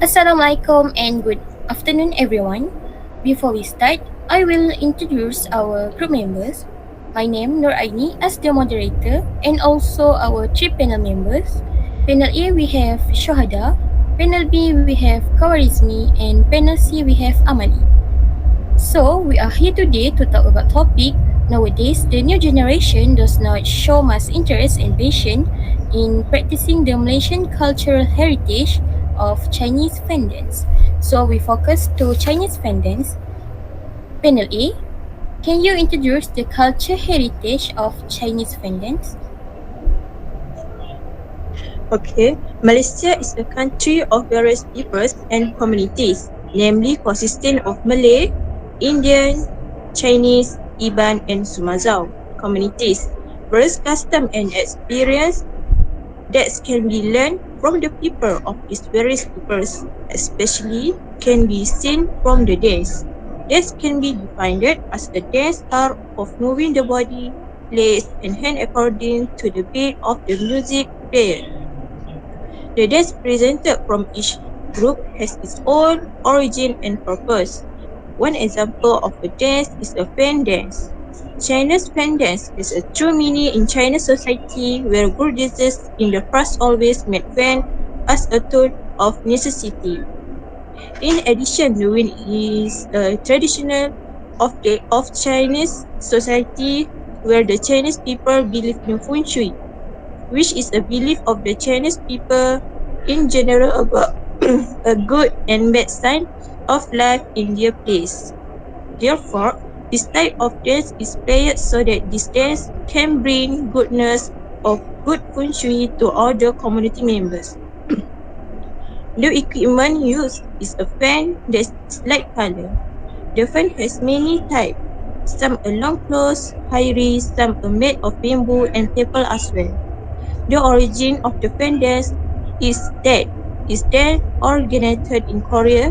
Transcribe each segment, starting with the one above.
Assalamualaikum and good afternoon, everyone. Before we start, I will introduce our group members. My name Nur Aini as the moderator and also our three panel members. Panel A we have Shohada, panel B we have Kawarizmi, and panel C we have Amali. So we are here today to talk about topic. Nowadays, the new generation does not show much interest and passion in practicing the Malaysian cultural heritage of Chinese fandom. So we focus to Chinese fandoms. Panel A, can you introduce the culture heritage of Chinese fandoms? Okay, Malaysia is a country of various peoples and communities, namely consisting of Malay, Indian, Chinese, Iban, and Sumazau communities. Various custom and experience that can be learned from the people of these various peoples, especially can be seen from the dance. Dance can be defined as a dance art of moving the body, legs, and hand according to the beat of the music played. The dance presented from each group has its own origin and purpose. One example of a dance is a fan dance. China's fan dance is a true meaning in Chinese society where good dancers in the past always made fan as a tool of necessity. In addition, the wind is a traditional of Chinese society where the Chinese people believe in feng shui, which is a belief of the Chinese people in general about a good and bad sign of life in their place. Therefore, this type of dance is played so that this dance can bring goodness of good feng shui to all the community members. The equipment used is a fan that's light color. The fan has many types. Some are long close, high rise, some are made of bamboo and paper as well. The origin of the fan dance is that originated in Korea,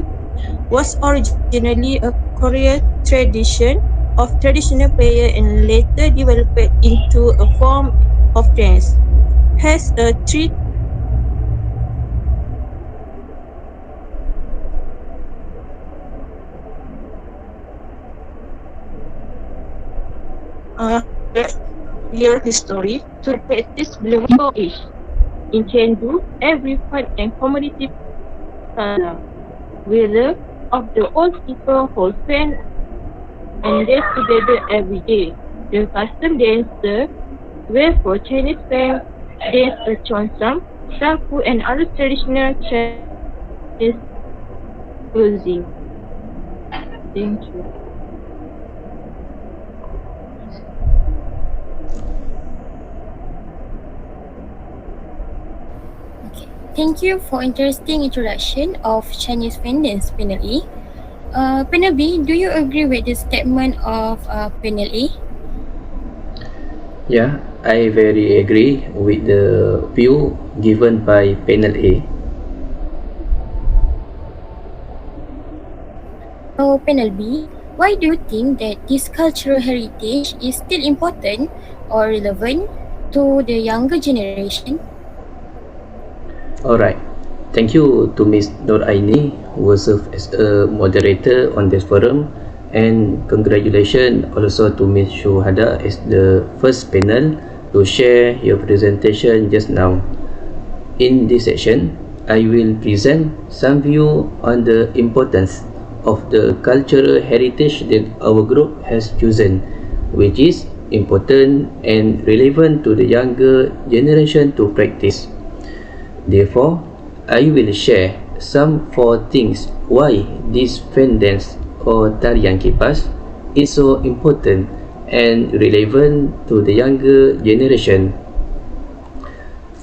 was originally a Korean tradition of traditional prayer and later developed into a form of dance. Has a three uh, year history to practice Blue Age. In Chengdu, every fun and community whether of the old people hold fan and dance together every day. The custom dancer wear for Chinese fans dance a cheongsam, shaku and other traditional Chinese clothing. Thank you. Okay. Thank you for interesting introduction of Chinese fandoms, Panel A. Panel B, do you agree with the statement of Panel A? Yeah, I very agree with the view given by panel A. So, Panel B, why do you think that this cultural heritage is still important or relevant to the younger generation? Alright, thank you to Ms. Nur Aini who served as a moderator on this forum, and congratulations also to Ms. Shuhada as the first panel to share your presentation just now. In this section, I will present some view on the importance of the cultural heritage that our group has chosen, which is important and relevant to the younger generation to practice. Therefore, I will share some four things why this fan dance or tarian kipas is so important and relevant to the younger generation.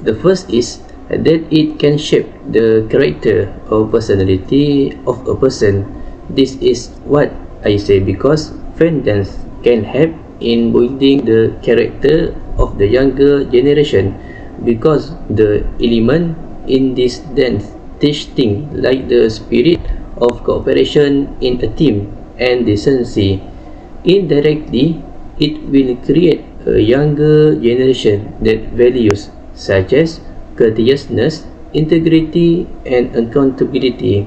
The first is that it can shape the character or personality of a person. This is what I say because fan dance can help in building the character of the younger generation because the element in this dance teach things like the spirit of cooperation in a team and decency. Indirectly, it will create a younger generation that values such as courteousness, integrity, and accountability.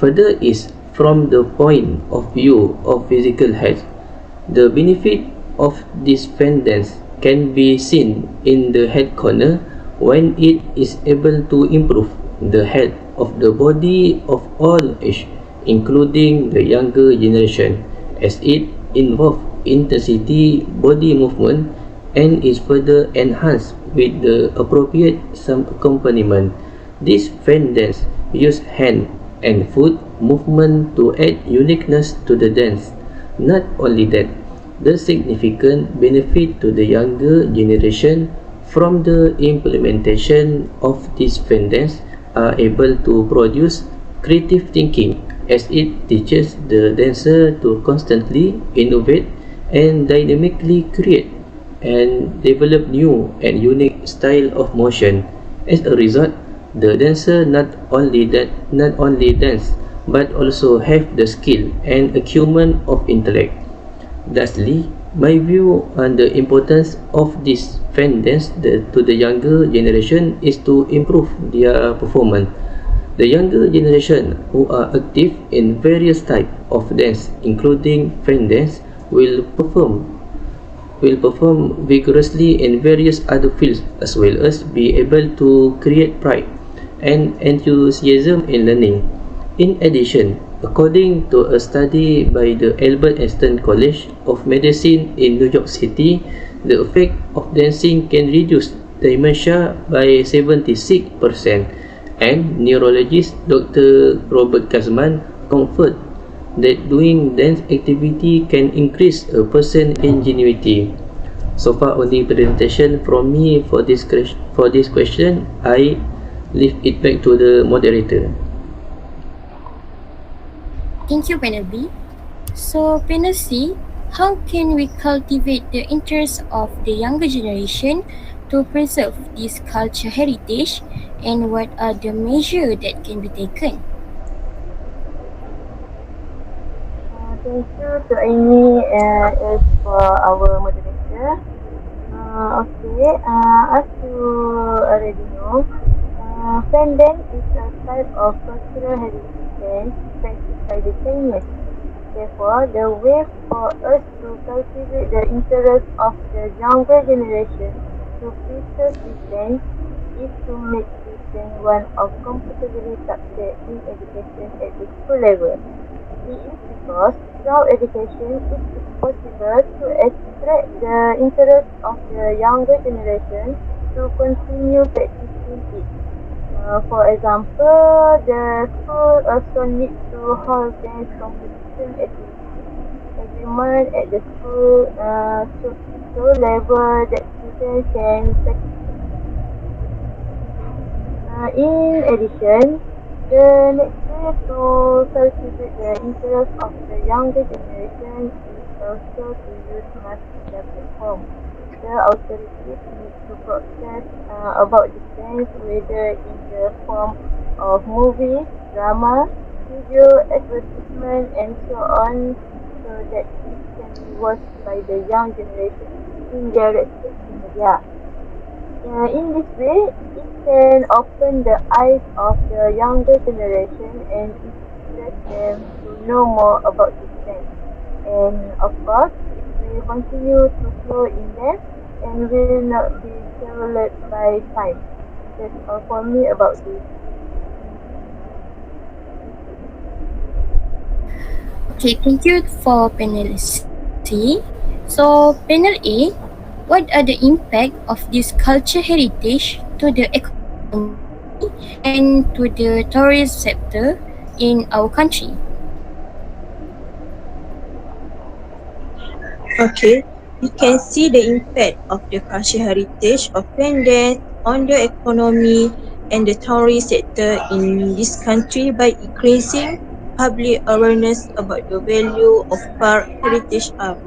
Further is from the point of view of physical health. The benefit of this dance can be seen in the head corner when it is able to improve the health of the body of all age, including the younger generation, as it involves intensity body movement and is further enhanced with the appropriate some accompaniment. This fan dance use hand and foot movement to add uniqueness to the dance. Not only that, the significant benefit to the younger generation from the implementation of this fan dance are able to produce creative thinking as it teaches the dancer to constantly innovate and dynamically create and develop new and unique style of motion. As a result, the dancer not only dance but also have the skill and acumen of intellect. Lastly, my view on the importance of this fan dance to the younger generation is to improve their performance. The younger generation who are active in various types of dance, including fan dance, will perform vigorously in various other fields as well as be able to create pride and enthusiasm in learning. In addition, according to a study by the Albert Einstein College of Medicine in New York City, the effect of dancing can reduce dementia by 76%, and neurologist Dr. Robert Kazman confirmed that doing dance activity can increase a person's ingenuity. So far only presentation from me for this question. I leave it back to the moderator. Thank you, Panel B. So, Panel C, how can we cultivate the interest of the younger generation to preserve this culture heritage, and what are the measures that can be taken? Thank you to Amy as for our moderator. As you already know, fan dance is a type of cultural heritage dance practiced by the Chinese. Therefore, the way for us to cultivate the interest of the younger generation to preserve this dance is to make this dance one of comfortably subject in education at the school level. It is because through education it is possible to attract the interest of the younger generation to continue practicing it. For example, the school also needs to hold dance competition activities every month at the school so level that students can practice. In addition, the next way to cultivate the interest of the younger generation is also to use mass media platform. The authorities need to broadcast about the dance, whether in the form of movies, drama, video, advertisement, and so on, so that it can be watched by the young generation in their respective media. In this way, it can open the eyes of the younger generation and inspire them to know more about this dance. And of course, it will continue to flow in them and will not be developed by time. That's all for me about this. Okay, thank you for Panel C. So, Panel A, what are the impact of this culture heritage to the economy and to the tourist sector in our country? Okay, we can see the impact of the cultural heritage of fan dance on the economy and the tourist sector in this country by increasing public awareness about the value of park heritage art.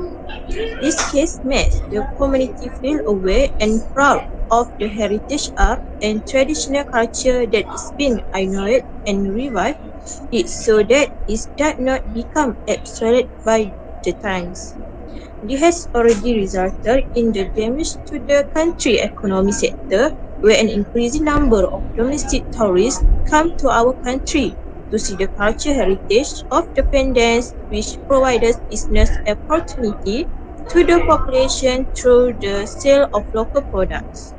This case makes the community feel aware and proud of the heritage art and traditional culture that is being honored and revived it so that it does not become obsolete by the times. This has already resulted in the damage to the country economic sector where an increasing number of domestic tourists come to our country to see the cultural heritage of the pendants, which provides business opportunity to the population through the sale of local products.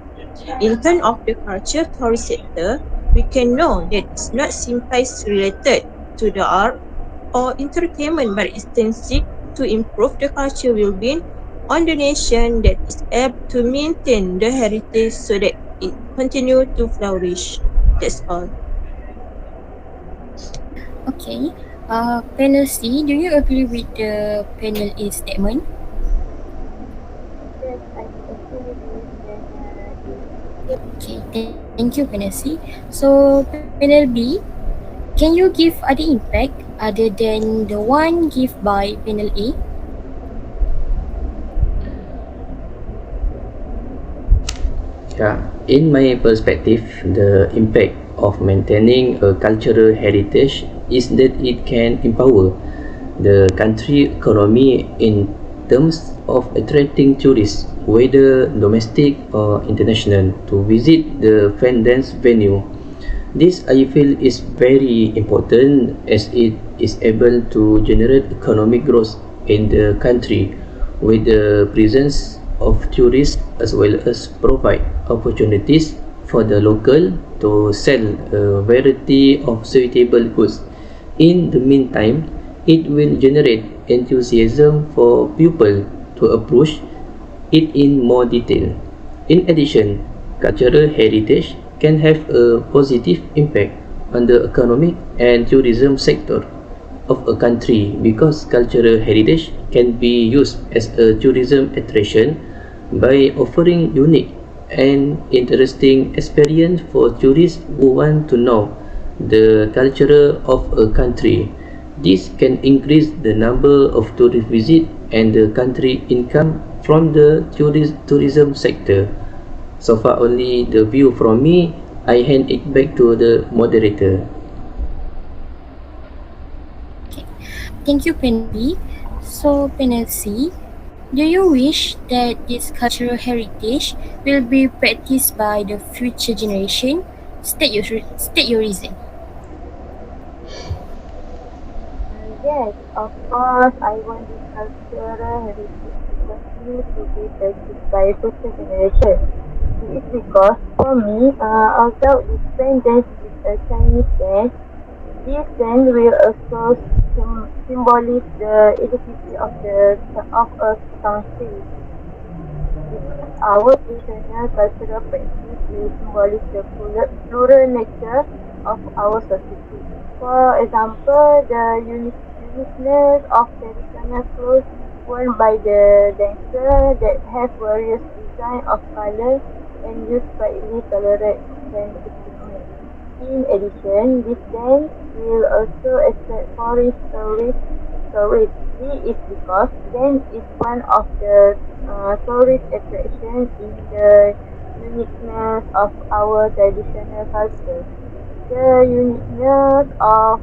In terms of the culture tourist sector, we can know that it's not simply related to the art or entertainment, but extensive to improve the cultural well-being on the nation that is able to maintain the heritage so that it continue to flourish. That's all. Okay. Panel C, do you agree with the panel A statement? Yes, I agree with panel A. Okay, thank you, Panel C. So, panel B, can you give other impact other than the one given by panel A? Yeah, in my perspective, the impact of maintaining a cultural heritage is that it can empower the country economy in terms of attracting tourists, whether domestic or international, to visit the fan dance venue. This I feel is very important as it is able to generate economic growth in the country with the presence of tourists as well as provide opportunities for the local to sell a variety of suitable goods. In the meantime, it will generate enthusiasm for people to approach it in more detail. In addition, cultural heritage can have a positive impact on the economic and tourism sector of a country because cultural heritage can be used as a tourism attraction by offering unique and interesting experience for tourists who want to know the culture of a country. This can increase the number of tourist visits and the country income from the tourism sector. So far only the view from me. I hand it back to the moderator. Okay, thank you, panel B. So, panel C, do you wish that this cultural heritage will be practiced by the future generation? State your reason. Yes, of course, I want this cultural heritage to continue to be practiced by future generations. It is because, for me, although this band dance is a Chinese dance, this dance will also symbolize the identity of a country. Because our traditional cultural practice will symbolize the plural nature of our society. For example, the uniqueness of traditional clothes worn by the dancer that have various design of color and use slightly colored hand equipment. In addition, this dance will also attract foreign tourists. This is because dance is one of the tourist attractions in the uniqueness of our traditional culture. The uniqueness of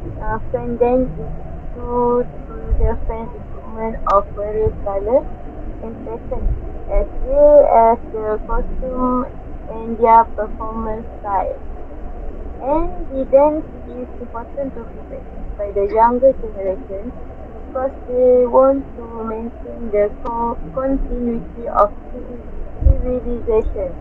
this fan dance is due to the fan equipment of various colors and patterns, as well as the costume and their performance style. And the dance is important to be practiced by the younger generation because they want to maintain the continuity of civilization.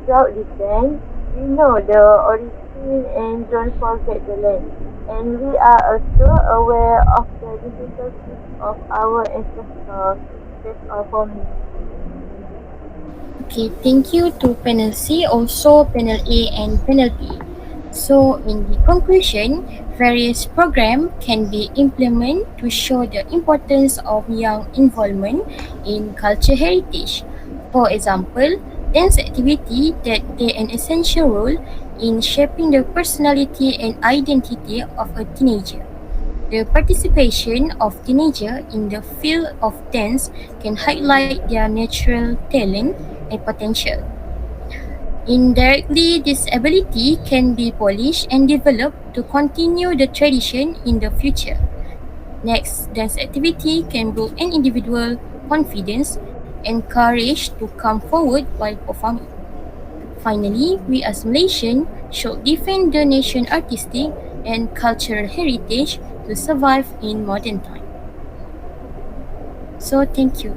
Throughout this dance, we know the origin and don't forget the land. And we are also aware of the difficulties of our ancestors. That's all for me. Okay, thank you to panel C, also panel A and panel B. So, in the conclusion, various programs can be implemented to show the importance of young involvement in culture heritage. For example, dance activity that play an essential role in shaping the personality and identity of a teenager. The participation of teenagers in the field of dance can highlight their natural talent and potential. Indirectly, this ability can be polished and developed to continue the tradition in the future. Next, dance activity can build an individual confidence and courage to come forward while performing. Finally, we as Malaysian should defend the nation's artistic and cultural heritage to survive in modern time. So thank you.